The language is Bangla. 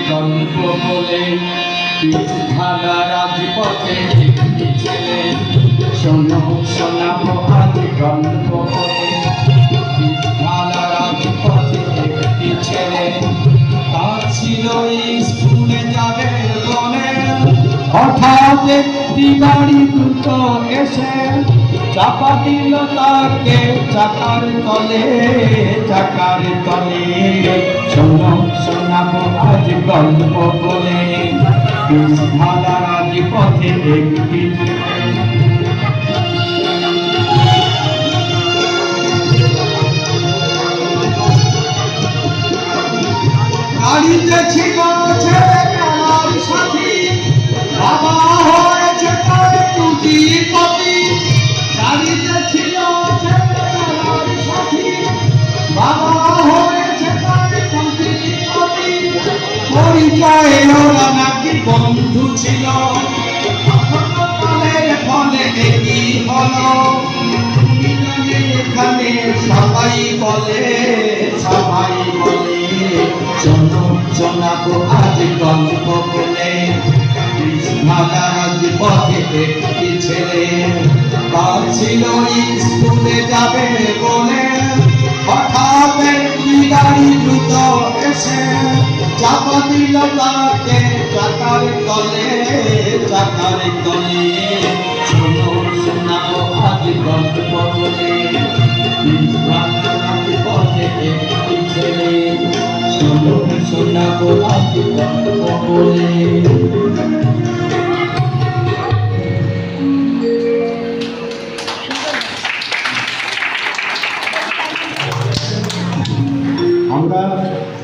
গল্প বলে ঢালা রাজপথে একটি ছেলে শোনো শোনাবো আজ গল্প বলে ঢালা রাজপথে একটি ছেলে তার ছিল স্কুলে যাবে বলে হঠাৎ একটি গাড়ি দ্রুত এসে চাপা দিল তাকে চাকার তলে শোনো শোনাবো আজ গল্প বলে ঢালা রাজপথে একটি গাড়িতে ছিল ছেলেবেলার সাথী বাবা হয়েছে তার পুঁজিপতি গাড়িতে ছিল ছেলেবেলার সাথী বাবা হয়েছে তার পুঁজিপতি পরিচয়ে ওরা নাকি বন্ধু ছিল ফলে একই হলো এখানে সবাই বলে শোনো শোনাবো আজ গল্প বলে ঢালা রাজপথে একটি ছেলে তার ছিল স্কুলে যাবে বলে হঠাৎ একটি গাড়ি দ্রুত এসে চাপা দিল তাকে চাকার তলে শোনো শোনাবো আজ গল্প বলে ঢালা রাজপথে একটি ছেলে শোনাবো আজ গল্প বলে